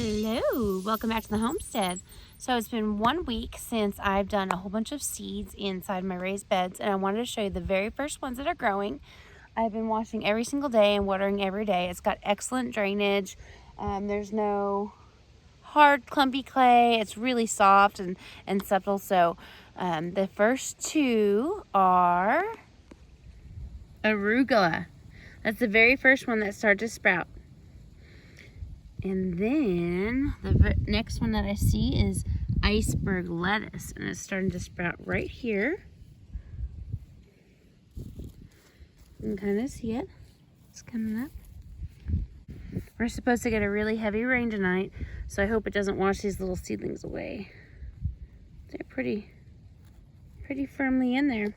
Hello, welcome back to the homestead. So it's been 1 week since I've done a whole bunch of seeds inside my raised beds, and I wanted to show you the very first ones that are growing. I've been washing every single day and watering every day. It's got excellent drainage. There's no hard clumpy clay. It's really soft and supple. So the first two are arugula. That's the very first one that started to sprout. And then the next one that I see is iceberg lettuce, and it's starting to sprout right here. You can kind of see it. It's coming up. We're supposed to get a really heavy rain tonight, so I hope it doesn't wash these little seedlings away. They're pretty firmly in there.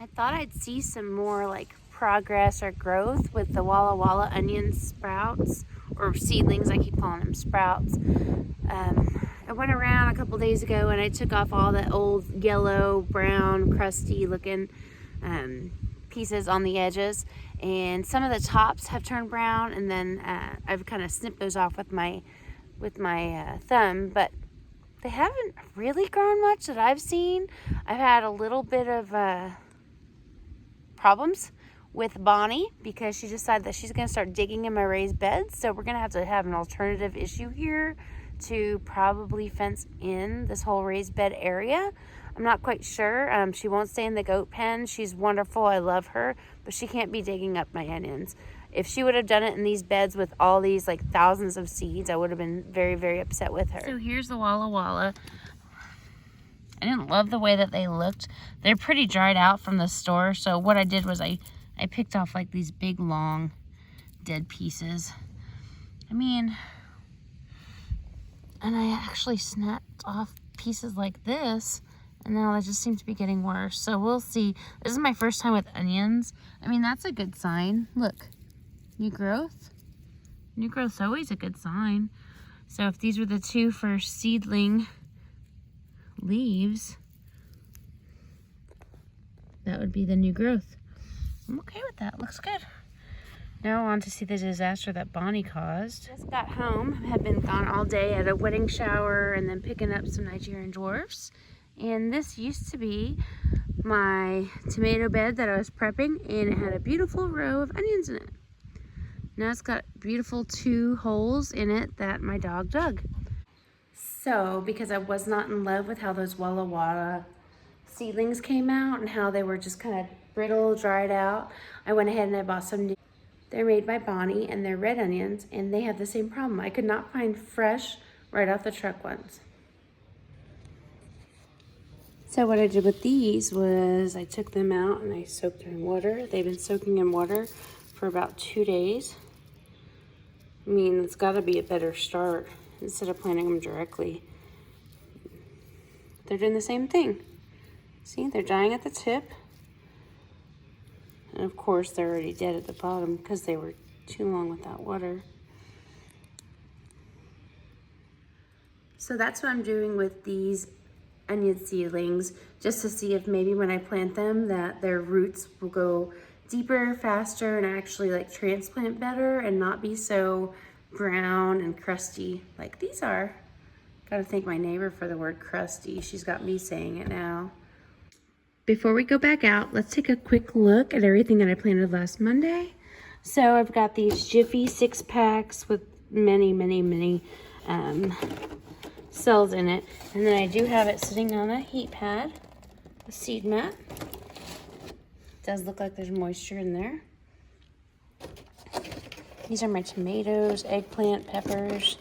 I thought I'd see some more like progress or growth with the Walla Walla onion sprouts, or seedlings. I keep calling them sprouts. I went around a couple days ago and I took off all the old yellow, brown, crusty looking pieces on the edges, and some of the tops have turned brown, and then I've kind of snipped those off with my thumb, but they haven't really grown much that I've seen. I've had a little bit of problems with Bonnie because she decided that she's going to start digging in my raised beds. So we're going to have an alternative issue here to probably fence in this whole raised bed area. I'm not quite sure. She won't stay in the goat pen. She's wonderful. I love her, but she can't be digging up my onions. If she would have done it in these beds with all these like thousands of seeds, I would have been very, very upset with her. So here's the Walla Walla. I didn't love the way that they looked. They're pretty dried out from the store. So what I did was I picked off like these big, long, dead pieces. And I actually snapped off pieces like this, and now they just seem to be getting worse. So we'll see. This is my first time with onions. That's a good sign. Look, new growth. New growth's always a good sign. So if these were the two first seedling leaves, that would be the new growth. I'm okay with that. Looks good. Now on to see the disaster that Bonnie caused. Just got home. Have been gone all day at a wedding shower and then picking up some Nigerian dwarfs. And this used to be my tomato bed that I was prepping, and it had a beautiful row of onions in it. Now it's got beautiful 2 holes in it that my dog dug. So because I was not in love with how those Walla Walla seedlings came out and how they were just kind of brittle, dried out, I went ahead and I bought some new. They're made by Bonnie, and they're red onions, and they have the same problem. I could not find fresh, right off the truck ones. So what I did with these was I took them out and I soaked them in water. They've been soaking in water for about 2 days. It's got to be a better start instead of planting them directly. They're doing the same thing. See, they're dying at the tip. And of course, they're already dead at the bottom because they were too long without water. So that's what I'm doing with these onion seedlings, just to see if maybe when I plant them that their roots will go deeper, faster, and actually like transplant better and not be so brown and crusty like these are. Gotta thank my neighbor for the word crusty. She's got me saying it now. Before we go back out, let's take a quick look at everything that I planted last Monday. So I've got these Jiffy 6-packs with many cells in it. And then I do have it sitting on a heat pad, a seed mat. It does look like there's moisture in there. These are my tomatoes, eggplant, peppers.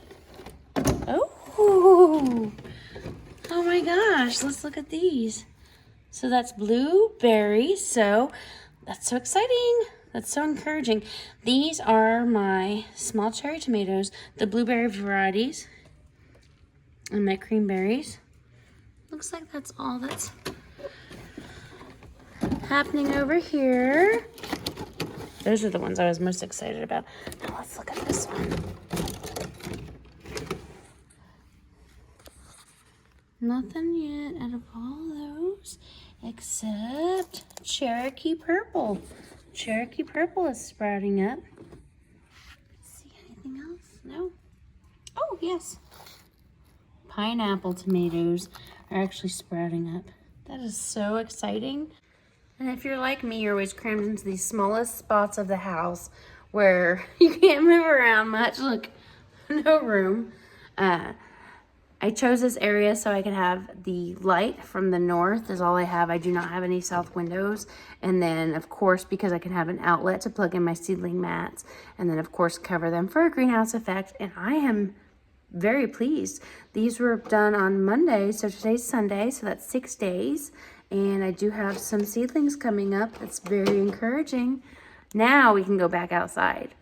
Oh my gosh, let's look at these. So that's blueberries, so that's so exciting. That's so encouraging. These are my small cherry tomatoes, the blueberry varieties, and my cream berries. Looks like that's all that's happening over here. Those are the ones I was most excited about. Now let's look at this one. Nothing yet out of all those except Cherokee Purple. Cherokee Purple is sprouting up. See anything else? No? Oh, yes. Pineapple tomatoes are actually sprouting up. That is so exciting. And if you're like me, you're always crammed into these smallest spots of the house where you can't move around much. Look, no room. I chose this area so I could have the light from the north is all I have. I do not have any south windows. And then, of course, because I can have an outlet to plug in my seedling mats. And then, of course, cover them for a greenhouse effect. And I am very pleased. These were done on Monday, so today's Sunday, so that's 6 days. And I do have some seedlings coming up. That's very encouraging. Now we can go back outside.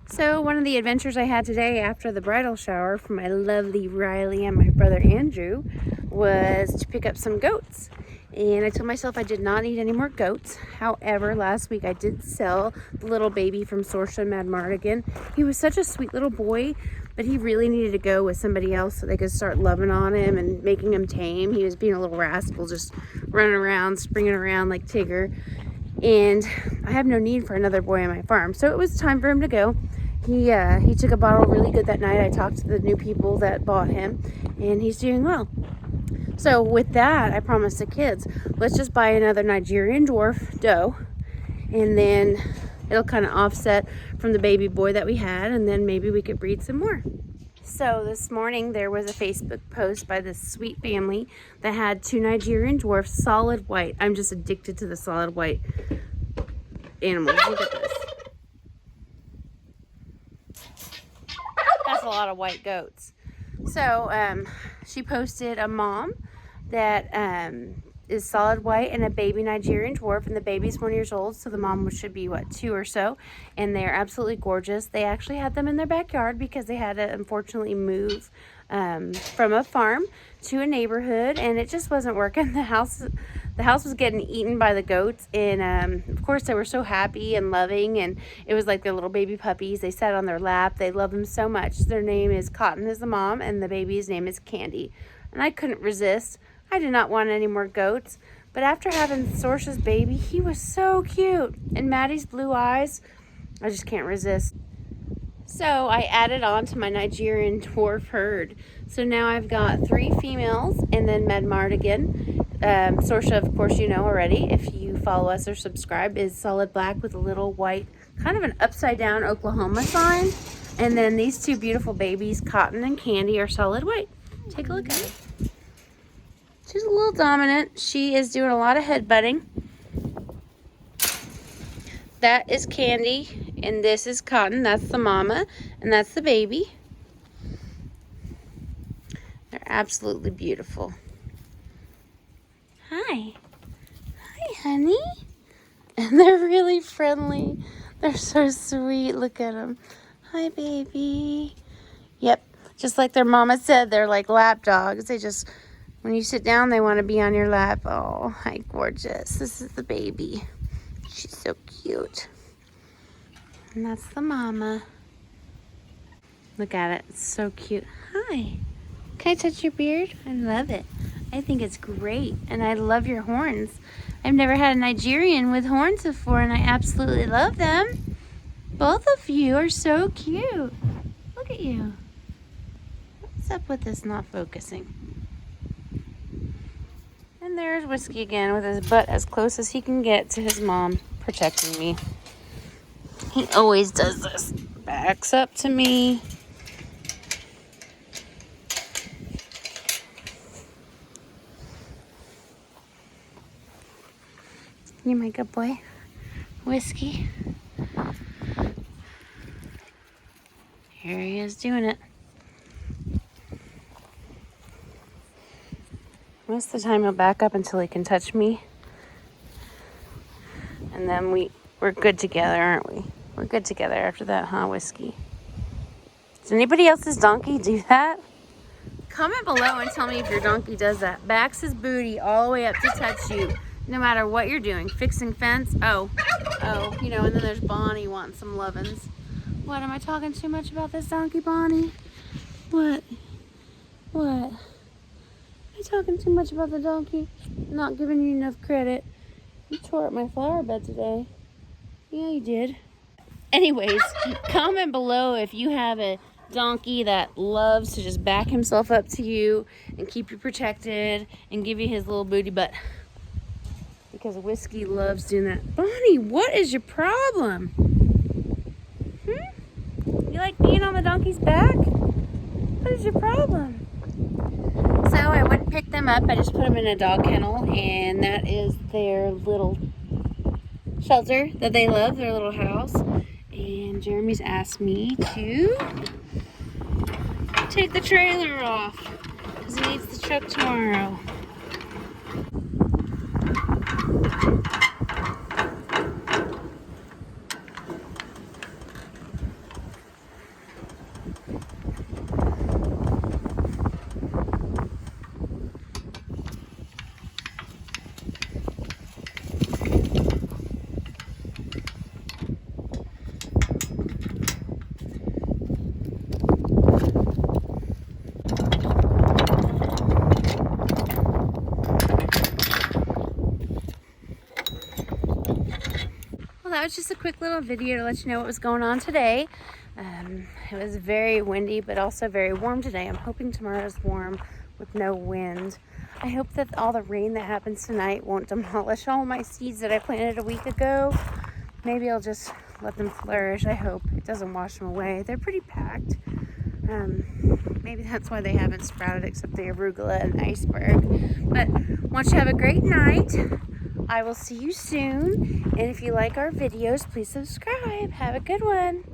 So one of the adventures I had today after the bridal shower for my lovely Riley and my brother Andrew was to pick up some goats. And I told myself I did not need any more goats. However, last week I did sell the little baby from Sorsha Mad Mardigan. He was such a sweet little boy, but he really needed to go with somebody else so they could start loving on him and making him tame. He was being a little rascal, just running around, springing around like Tigger. And I have no need for another boy on my farm. So it was time for him to go. He took a bottle really good that night. I talked to the new people that bought him, and he's doing well. So with that, I promised the kids, let's just buy another Nigerian Dwarf Doe, and then it'll kind of offset from the baby boy that we had, and then maybe we could breed some more. So this morning there was a Facebook post by this sweet family that had 2 Nigerian Dwarfs, solid white. I'm just addicted to the solid white animals. Look at this. That's a lot of white goats. So she posted a mom that is solid white and a baby Nigerian Dwarf, and the baby's 1 year old, so the mom should be, what, 2 or so, and they're absolutely gorgeous. They actually had them in their backyard because they had to unfortunately move from a farm to a neighborhood, and it just wasn't working. The house was getting eaten by the goats, and of course they were so happy and loving, and it was like their little baby puppies. They sat on their lap. They love them so much. Their name is Cotton is the mom, and the baby's name is Candy. And I couldn't resist. I did not want any more goats, but after having Sorsha's baby, he was so cute. And Maddie's blue eyes, I just can't resist. So I added on to my Nigerian Dwarf herd. So now I've got 3 females and then Mad Mardigan. Sorsha, of course, you know already, if you follow us or subscribe, is solid black with a little white, kind of an upside down Oklahoma sign. And then these 2 beautiful babies, Cotton and Candy, are solid white. Take a look at her. She's a little dominant. She is doing a lot of headbutting. That is Candy, and this is Cotton. That's the mama, and that's the baby. They're absolutely beautiful. Hi. Hi, honey. And they're really friendly. They're so sweet. Look at them. Hi, baby. Yep. Just like their mama said, they're like lap dogs. They just, when you sit down, they want to be on your lap. Oh, hi, gorgeous. This is the baby. She's so cute. And that's the mama. Look at it. It's so cute. Hi. Can I touch your beard? I love it. I think it's great. And I love your horns. I've never had a Nigerian with horns before, and I absolutely love them. Both of you are so cute. Look at you. What's up with this not focusing? And there's Whiskey again with his butt as close as he can get to his mom, protecting me. He always does this. Backs up to me. You're my good boy, Whiskey. Here he is doing it. Most of the time he'll back up until he can touch me. And then we're good together, aren't we? We're good together after that, huh, Whiskey? Does anybody else's donkey do that? Comment below and tell me if your donkey does that. Backs his booty all the way up to touch you, no matter what you're doing. Fixing fence, oh, you know, and then there's Bonnie wanting some lovin's. What, am I talking too much about this donkey, Bonnie? What? Am I talking too much about the donkey? Not giving you enough credit. You tore up my flower bed today. Yeah, you did. Anyways, comment below if you have a donkey that loves to just back himself up to you and keep you protected and give you his little booty butt. Because Whiskey loves doing that. Bonnie, what is your problem? You like being on the donkey's back? What is your problem? So I went and picked them up. I just put them in a dog kennel, and that is their little shelter that they love, their little house. And Jeremy's asked me to take the trailer off because he needs the truck tomorrow. That was just a quick little video to let you know what was going on today. It was very windy, but also very warm today. I'm hoping tomorrow's warm with no wind. I hope that all the rain that happens tonight won't demolish all my seeds that I planted a week ago. Maybe I'll just let them flourish. I hope it doesn't wash them away. They're pretty packed. Maybe that's why they haven't sprouted except the arugula and iceberg. But I want you to have a great night. I will see you soon. And if you like our videos, please subscribe. Have a good one.